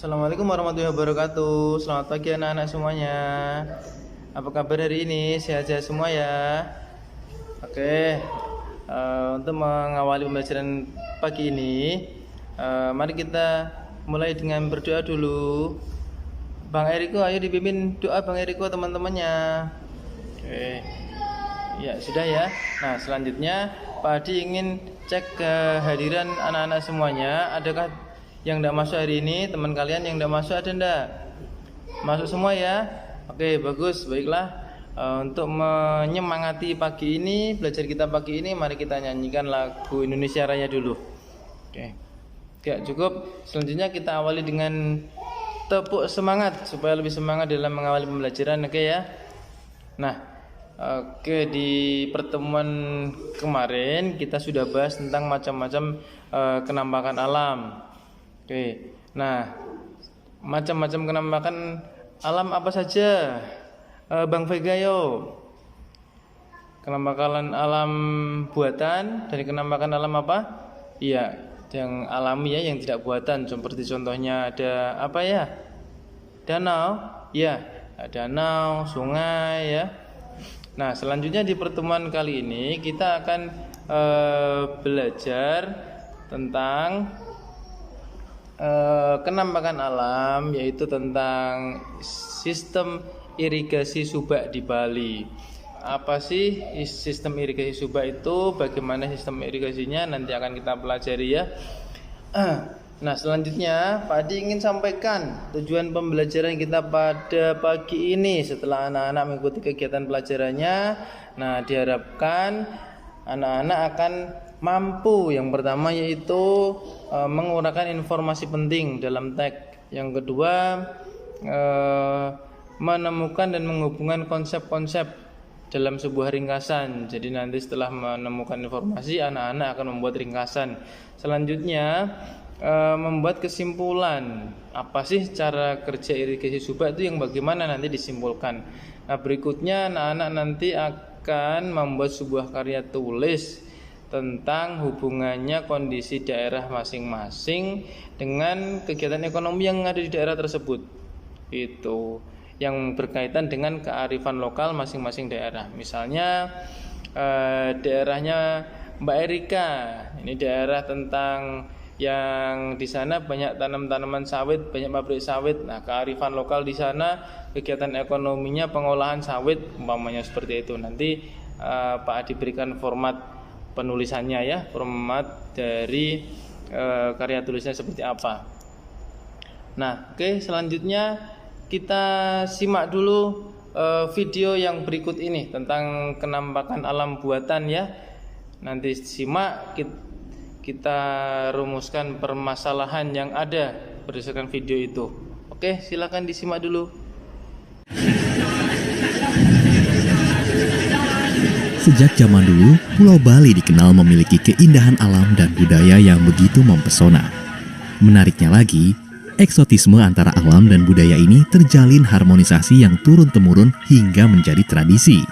Assalamualaikum warahmatullahi wabarakatuh. Selamat pagi anak-anak semuanya. Apa kabar hari ini? Sehat-sehat semua ya. Oke, untuk mengawali pembelajaran pagi ini, mari kita mulai dengan berdoa dulu. Bang Eriko, ayo dipimpin doa Bang Eriko teman-temannya. Oke, ya sudah ya. Nah selanjutnya Pak Adi ingin cek kehadiran anak-anak semuanya. Adakah yang tidak masuk hari ini? Teman kalian yang tidak masuk ada enggak? Masuk semua ya. Oke, bagus. Baiklah. Untuk menyemangati pagi ini, belajar kita pagi ini, mari kita nyanyikan lagu Indonesia Raya dulu. Oke. Ya, cukup. Selanjutnya kita awali dengan tepuk semangat supaya lebih semangat dalam mengawali pembelajaran. Oke ya. Nah, oke, di pertemuan kemarin kita sudah bahas tentang macam-macam kenampakan alam. Oke. Nah, macam-macam kenampakan alam apa saja? Bang Vega yo. Kenampakan alam buatan dari kenampakan alam apa? Iya, yang alami ya, yang tidak buatan. Seperti contohnya ada apa ya? Danau, ya, danau, sungai ya. Nah, selanjutnya di pertemuan kali ini kita akan belajar tentang kenampakan alam, yaitu tentang sistem irigasi subak di Bali. Apa sih sistem irigasi subak itu? Bagaimana sistem irigasinya? Nanti akan kita pelajari ya. Nah, selanjutnya Pak Adi ingin sampaikan tujuan pembelajaran kita pada pagi ini. Setelah anak-anak mengikuti kegiatan pelajarannya, nah diharapkan anak-anak akan mampu, yang pertama yaitu menguraikan informasi penting dalam teks. Yang kedua, menemukan dan menghubungkan konsep-konsep dalam sebuah ringkasan. Jadi nanti setelah menemukan informasi, anak-anak akan membuat ringkasan. Selanjutnya membuat kesimpulan. Apa sih cara kerja irigasi subak itu, yang bagaimana nanti disimpulkan. Nah, berikutnya anak-anak nanti akan membuat sebuah karya tulis tentang hubungannya kondisi daerah masing-masing dengan kegiatan ekonomi yang ada di daerah tersebut. Itu yang berkaitan dengan kearifan lokal masing-masing daerah. Misalnya daerahnya Mbak Erika, ini daerah tentang yang di sana banyak tanam-tanaman sawit, banyak pabrik sawit. Nah, kearifan lokal di sana, kegiatan ekonominya pengolahan sawit, umpamanya seperti itu. Nanti Pak Adi berikan format penulisannya ya, format dari karya tulisnya seperti apa. Nah, oke, selanjutnya kita simak dulu video yang berikut ini tentang kenampakan alam buatan ya. Nanti simak, kita rumuskan permasalahan yang ada berdasarkan video itu. Oke, silakan disimak dulu. Sejak zaman dulu, Pulau Bali dikenal memiliki keindahan alam dan budaya yang begitu mempesona. Menariknya lagi, eksotisme antara alam dan budaya ini terjalin harmonisasi yang turun-temurun hingga menjadi tradisi.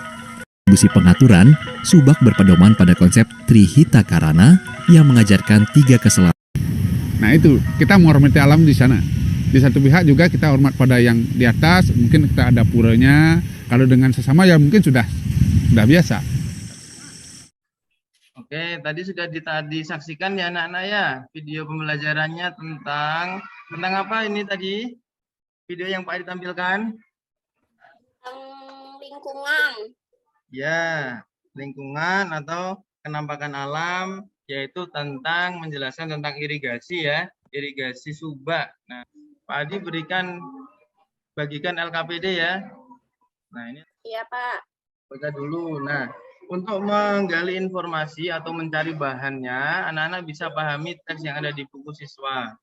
Busi pengaturan, subak berpedoman pada konsep Trihita Karana yang mengajarkan 3 keselamatan. Nah itu, kita menghormati alam di sana. Di satu pihak juga kita hormat pada yang di atas, mungkin kita ada puranya. Kalau dengan sesama ya mungkin sudah biasa. Oke, tadi sudah disaksikan ya anak-anak ya, video pembelajarannya tentang apa ini tadi? Video yang Pak ditampilkan? Lingkungan. Ya, lingkungan atau kenampakan alam, yaitu tentang menjelaskan tentang irigasi ya, irigasi subak. Nah, Pak Adi bagikan LKPD ya. Nah, ini. Iya, Pak. Baca dulu. Nah, untuk menggali informasi atau mencari bahannya, anak-anak bisa pahami teks yang ada di buku siswa.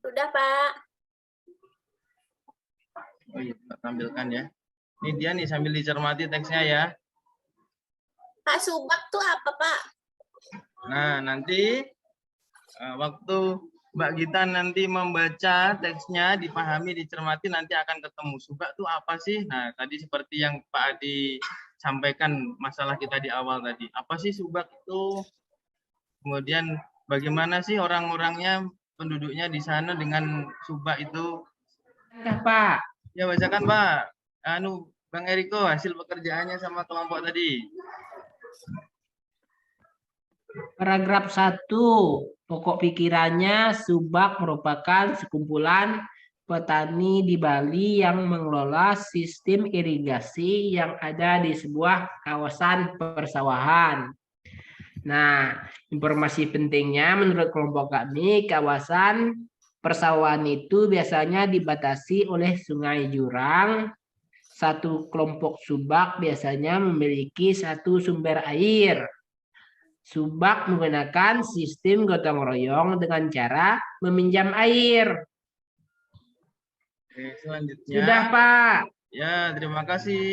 Sudah, Pak. Oh iya, tampilkan ya. Ini dia nih, sambil dicermati teksnya ya. Pak, subak tuh apa, Pak? Nah, nanti waktu Mbak Gita nanti membaca teksnya, dipahami, dicermati, nanti akan ketemu subak itu apa sih? Nah, tadi seperti yang Pak Adi sampaikan masalah kita di awal tadi. Apa sih subak itu? Kemudian bagaimana sih orang-orangnya? penduduknya di sana dengan Subak itu? Ya, Pak. Ya, bacakan, Pak. Bang Eriko, hasil pekerjaannya sama kelompok tadi. Paragraf 1. Pokok pikirannya, Subak merupakan sekumpulan petani di Bali yang mengelola sistem irigasi yang ada di sebuah kawasan persawahan. Nah, informasi pentingnya menurut kelompok kami, kawasan persawahan itu biasanya dibatasi oleh sungai jurang. Satu kelompok Subak biasanya memiliki satu sumber air. Subak menggunakan sistem gotong royong dengan cara meminjam air. Oke, selanjutnya. Sudah, Pak. Ya, terima kasih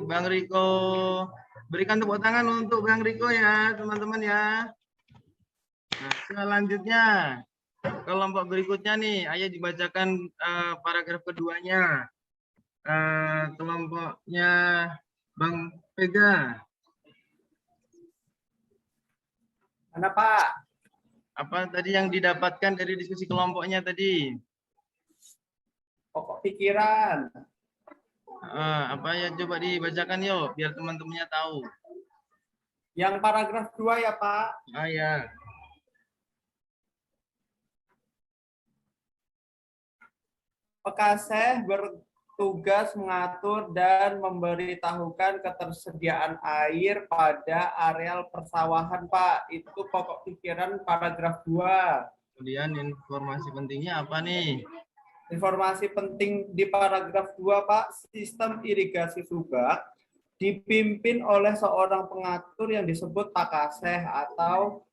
Bang Riko. Berikan tepuk tangan untuk Bang Riko ya, teman-teman ya. Nah, selanjutnya, kelompok berikutnya nih, ayo dibacakan paragraf keduanya. Kelompoknya Bang Vega. Mana Pak? Apa tadi yang didapatkan dari diskusi kelompoknya tadi? Pokok pikiran. Apa ya, coba dibacakan yuk, biar teman-temannya tahu. Yang paragraf 2 ya Pak. Ya. Pekaseh bertugas mengatur dan memberitahukan ketersediaan air pada areal persawahan, Pak. Itu pokok pikiran paragraf 2. Kemudian informasi pentingnya apa nih? Informasi penting di paragraf 2, Pak, sistem irigasi Subak dipimpin oleh seorang pengatur yang disebut Pakaseh atau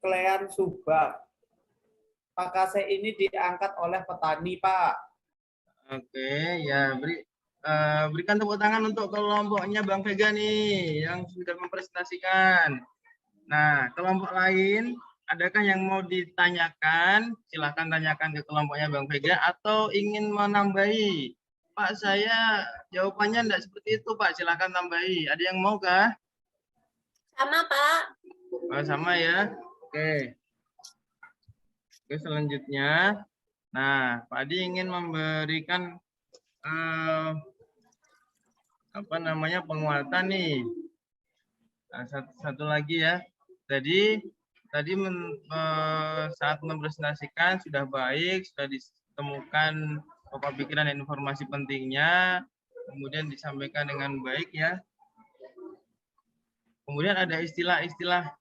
Klean Subak. Pakaseh ini diangkat oleh petani, Pak. Oke, ya berikan tepuk tangan untuk kelompoknya Bang Vega nih yang sudah mempresentasikan. Nah, kelompok lain, adakah yang mau ditanyakan? Silahkan tanyakan ke kelompoknya Bang Vega atau ingin menambahi. Pak, saya jawabannya tidak seperti itu, Pak. Silahkan tambahi. Ada yang mau kah? Sama, Pak. Sama ya. Oke. Oke, selanjutnya. Nah, Pak Adi ingin memberikan penguatan nih. Nah, satu lagi ya. Tadi saat mempresentasikan sudah baik, sudah ditemukan pokok pikiran dan informasi pentingnya, kemudian disampaikan dengan baik ya. Kemudian ada istilah-istilah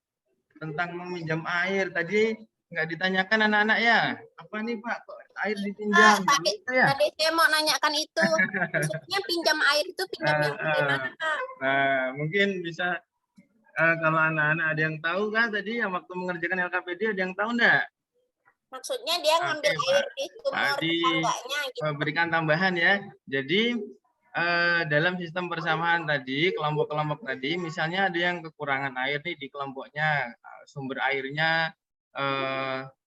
tentang meminjam air. Tadi nggak ditanyakan anak-anak ya. Apa nih Pak, kok air dipinjam? Tadi saya mau nanyakan itu. Maksudnya pinjam air itu pinjam yang gimana, Pak? Nah, mungkin bisa kalau anak-anak ada yang tahu kan tadi yang waktu mengerjakan LKPD, ada yang tahu enggak? Maksudnya dia ngambil air di sumur tetangganya gitu. Berikan tambahan ya. Jadi dalam sistem persawahan tadi, kelompok-kelompok tadi, misalnya ada yang kekurangan air nih di kelompoknya, sumber airnya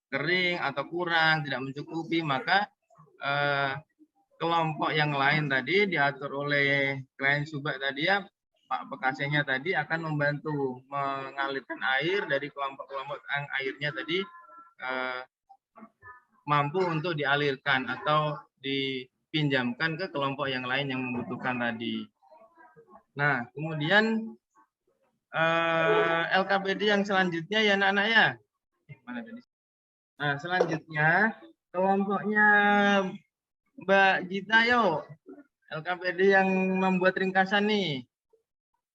kering atau kurang, tidak mencukupi, maka kelompok yang lain tadi diatur oleh klien Subak tadi ya, Pak Bekasehnya tadi akan membantu mengalirkan air dari kelompok-kelompok yang airnya tadi mampu untuk dialirkan atau dipinjamkan ke kelompok yang lain yang membutuhkan tadi. Nah, kemudian LKPD yang selanjutnya ya anak-anak ya. Mana tadi? Nah, selanjutnya kelompoknya Mbak Gita yuk. LKPD yang membuat ringkasan nih.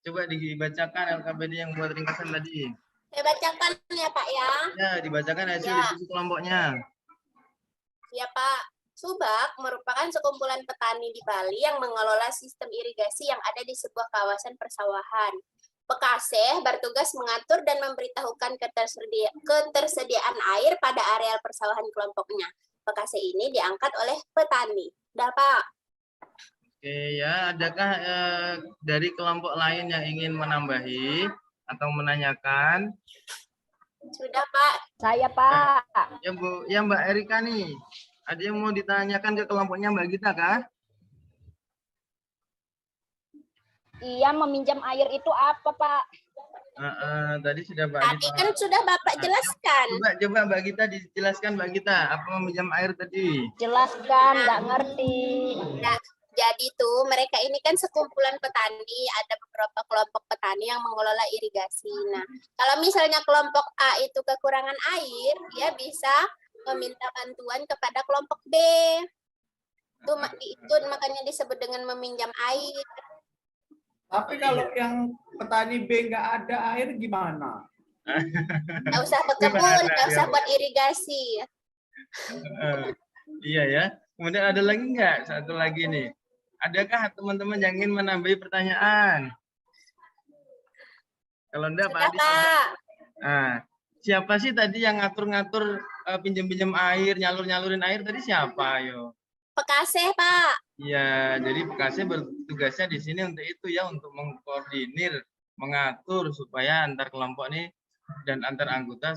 Coba dibacakan LKPD yang buat ringkasan tadi. Saya bacakan ya Pak ya. Ya, dibacakan hasil diskusi kelompoknya. Ya Pak. Subak merupakan sekumpulan petani di Bali yang mengelola sistem irigasi yang ada di sebuah kawasan persawahan. Pekaseh bertugas mengatur dan memberitahukan ketersediaan air pada areal persawahan kelompoknya. Pekaseh ini diangkat oleh petani. Dah Pak. Oke ya, adakah dari kelompok lain yang ingin menambahi atau menanyakan? Sudah Pak. Saya Pak. Ya Bu, ya Mbak Erika nih. Ada yang mau ditanyakan ke kelompoknya Mbak Gita kah? Iya, meminjam air itu apa Pak? Tadi sudah Pak Adi Tadi kan sudah Bapak jelaskan. Coba Mbak Gita dijelaskan Mbak Gita apa meminjam air tadi. Jelaskan, nggak ngerti. Nah, jadi tuh mereka ini kan sekumpulan petani, ada beberapa kelompok petani yang mengelola irigasi. Nah, kalau misalnya kelompok A itu kekurangan air, dia bisa meminta bantuan kepada kelompok B. Itu makanya disebut dengan meminjam air. Tapi kalau yang petani B nggak ada air gimana? Nggak usah berkebun, nggak usah buat irigasi. Iya ya. Kemudian ada lagi nggak? Satu lagi nih. Adakah teman-teman yang ingin menambahi pertanyaan? Kalau enggak Pak Adi. Nah, siapa sih tadi yang ngatur-ngatur pinjam-pinjam air, nyalur-nyalurin air tadi siapa? Ayo. Pekaseh, Pak. Iya, jadi Pekaseh bertugasnya di sini untuk itu ya, untuk mengkoordinir, mengatur supaya antar kelompok nih dan antar anggota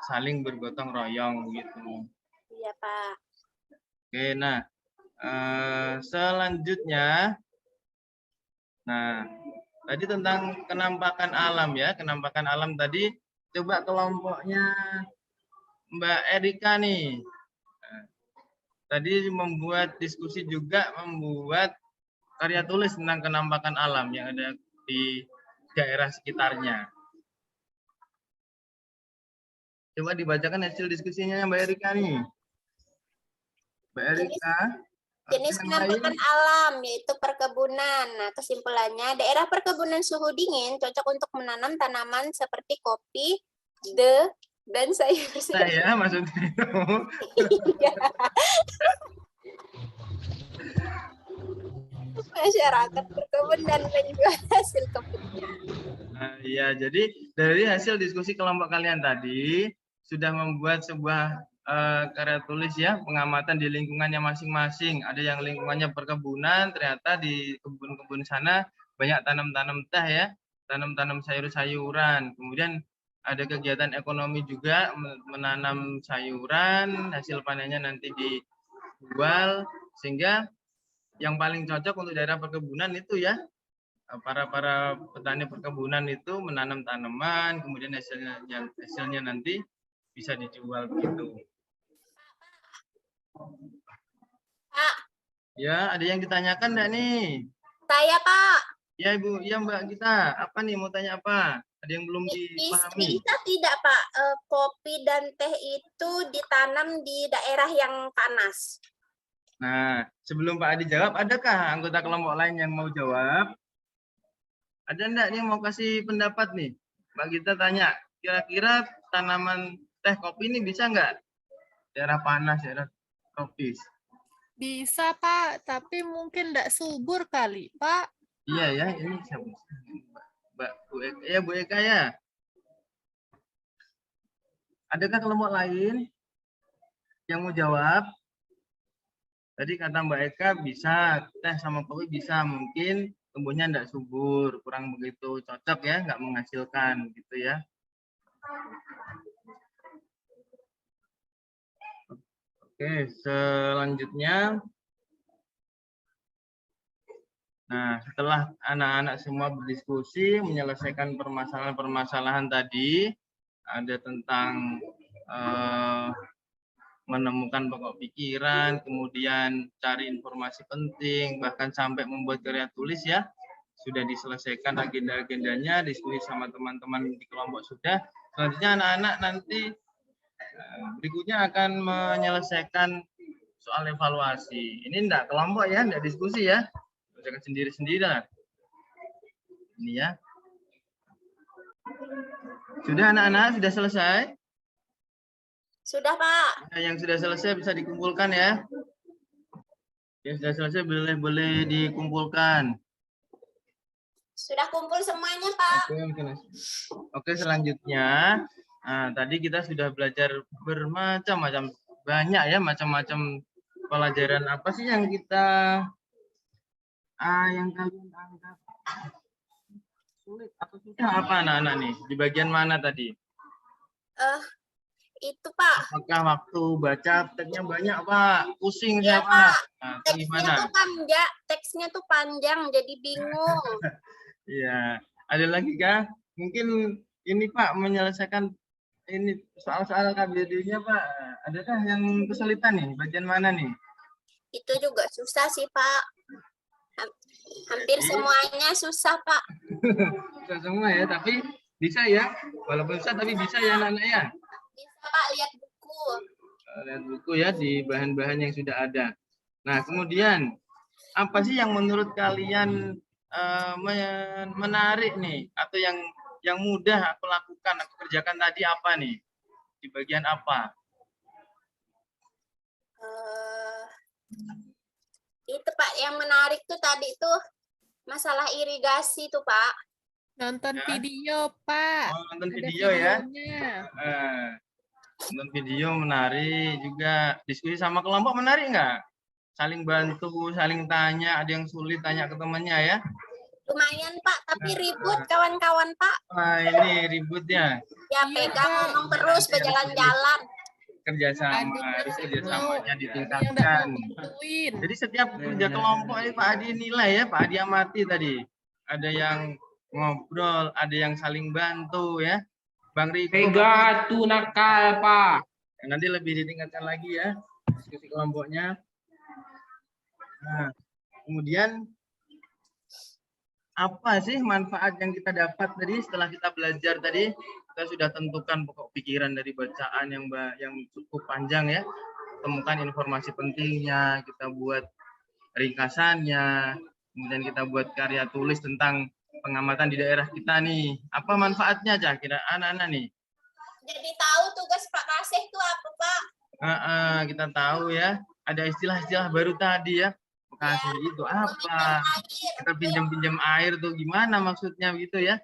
saling bergotong royong gitu. Iya, Pak. Oke, nah selanjutnya, nah tadi tentang kenampakan alam ya, kenampakan alam tadi coba kelompoknya Mbak Erika nih. Tadi membuat diskusi juga, membuat karya tulis tentang kenampakan alam yang ada di daerah sekitarnya. Coba dibacakan hasil diskusinya Mbak Erika nih. Mbak Erika. Jenis penampakan alam yaitu perkebunan. Nah, kesimpulannya daerah perkebunan suhu dingin cocok untuk menanam tanaman seperti kopi, dan sayur-sayuran. Saya maksudnya. Masyarakat berkebun dan menjual hasil kebunnya. Iya, jadi dari hasil diskusi kelompok kalian tadi sudah membuat sebuah karya tulis ya, pengamatan di lingkungannya masing-masing. Ada yang lingkungannya perkebunan, ternyata di kebun-kebun sana banyak tanam-tanam teh ya, tanam-tanam sayur-sayuran. Kemudian ada kegiatan ekonomi juga, menanam sayuran, hasil panennya nanti dijual, sehingga yang paling cocok untuk daerah perkebunan itu ya, para petani perkebunan itu menanam tanaman, kemudian hasilnya nanti bisa dijual begitu. Pak. Ya, ada yang ditanyakan enggak nih? Saya, Pak. Ya, Ibu. Ya, Mbak Gita. Apa nih, mau tanya apa? Ada yang belum dipahami? Bisa tidak, Pak, kopi dan teh itu ditanam di daerah yang panas? Nah, sebelum Pak Adi jawab, adakah anggota kelompok lain yang mau jawab? Ada enggak nih mau kasih pendapat nih? Mbak Gita tanya, kira-kira tanaman teh kopi ini bisa enggak? Daerah panas, daerah tropis. Bisa, Pak, tapi mungkin tidak subur kali, Pak. Iya ya, ini siapa? Mbak Bu Eka ya, Bu Eka ya. Adakah kelompok lain yang mau jawab? Tadi kata Mbak Eka bisa, teh sama kopi bisa, mungkin tumbuhnya tidak subur, kurang begitu cocok ya, nggak menghasilkan gitu ya. Oke, selanjutnya. Nah, setelah anak-anak semua berdiskusi, menyelesaikan permasalahan-permasalahan tadi, ada tentang menemukan pokok pikiran, kemudian cari informasi penting, bahkan sampai membuat karya tulis ya, sudah diselesaikan agenda-agendanya, diskusi sama teman-teman di kelompok sudah. Selanjutnya anak-anak nanti berikutnya akan menyelesaikan soal evaluasi. Ini enggak kelompok ya, enggak diskusi ya. Selesaikan sendiri-sendiri lah. Ini ya. Sudah anak-anak, sudah selesai? Sudah, Pak. Yang sudah selesai bisa dikumpulkan ya. Yang sudah selesai boleh dikumpulkan. Sudah kumpul semuanya, Pak. Oke, selanjutnya. Nah, tadi kita sudah belajar bermacam-macam, banyak ya, macam-macam pelajaran. Apa sih yang kita yang kalian anggap sulit atau susah apa anak-anak nih? Di bagian mana tadi? Itu, Pak. Apakah waktu baca teksnya banyak, Pak? Pusing Iya, saya, Pak. Pak. Nah, Teksnya tuh panjang, jadi bingung. Iya. Ada lagi kah? Mungkin ini Pak menyelesaikan ini soal-soal KBD-nya Pak. Adakah yang kesulitan nih? Bagian mana nih? Itu juga susah sih, Pak. Hampir semuanya susah, Pak. Susah semua ya, tapi bisa ya. Walaupun susah tapi bisa ya anak-anak ya. Bisa, Pak, lihat buku. Lihat buku ya di bahan-bahan yang sudah ada. Nah, kemudian apa sih yang menurut kalian menarik nih atau yang mudah aku lakukan, aku kerjakan tadi apa nih? Di bagian apa? Itu Pak yang menarik tuh tadi tuh masalah irigasi tuh Pak. Nonton Ya. video, Pak. Oh, nonton Ada video ya. videonya. Nonton video menarik juga. Diskusi sama kelompok menarik nggak? Saling bantu, saling tanya. Ada yang sulit tanya ke temannya ya. Lumayan Pak, tapi ribut kawan-kawan Pak. Wah, ini ribut ya. Ya Iya, pegang Pak. ngomong terus berjalan-jalan. Kerjasama, harus kerjasamanya ditingkatkan. Bantuin. Jadi setiap kerja kelompok ini Pak Adi nilai ya, Pak Adi amati tadi. Ada yang ngobrol, ada yang saling bantu ya. Bang Riko. Vega tuh nakal, Pak. Nanti lebih ditingkatkan lagi ya diskusi kelompoknya. Nah, kemudian apa sih manfaat yang kita dapat tadi setelah kita belajar tadi? Kita sudah tentukan pokok pikiran dari bacaan yang cukup panjang ya. Temukan informasi pentingnya, kita buat ringkasannya, kemudian kita buat karya tulis tentang pengamatan di daerah kita nih. Apa manfaatnya aja kira anak-anak nih? Jadi tahu tugas Pak Kasih itu apa Pak? Kita tahu ya. Ada istilah-istilah baru tadi ya. Kasih itu apa? Kita pinjam-pinjam air tuh gimana maksudnya gitu ya?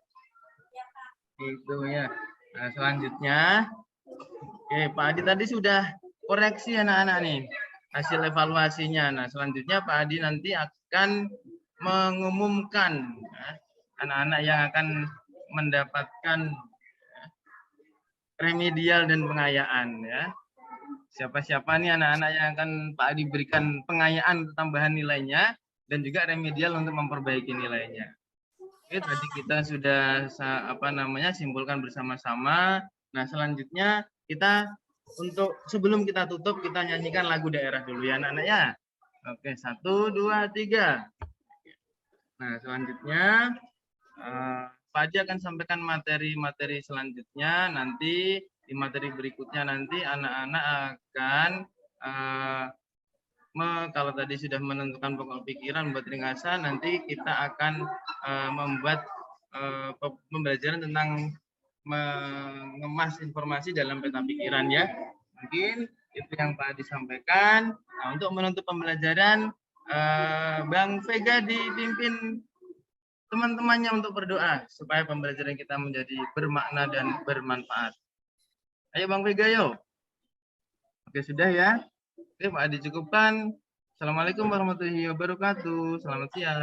Itu ya. Nah, selanjutnya, oke Pak Adi tadi sudah koreksi anak-anak nih hasil evaluasinya. Nah, selanjutnya Pak Adi nanti akan mengumumkan anak-anak yang akan mendapatkan remedial dan pengayaan ya. Siapa-siapa nih anak-anak yang akan Pak Adi berikan pengayaan tambahan nilainya dan juga remedial untuk memperbaiki nilainya. Oke, tadi kita sudah simpulkan bersama-sama. Nah, selanjutnya kita untuk sebelum kita tutup kita nyanyikan lagu daerah dulu ya anak-anak ya. Oke, 1 2 3. Nah, selanjutnya Pak Adi akan sampaikan materi-materi selanjutnya. Nanti di materi berikutnya nanti anak-anak akan kalau tadi sudah menentukan pokok pikiran buat ringkasan, nanti kita akan membuat pembelajaran tentang mengemas informasi dalam peta pikiran ya. Mungkin itu yang Pak Adi sampaikan. Nah, untuk menutup pembelajaran, Bang Vega dipimpin teman-temannya untuk berdoa supaya pembelajaran kita menjadi bermakna dan bermanfaat. Ayo Bang Vega, yuk. Oke, sudah ya. Oke, Pak Adi cukupkan. Assalamualaikum warahmatullahi wabarakatuh. Selamat siang.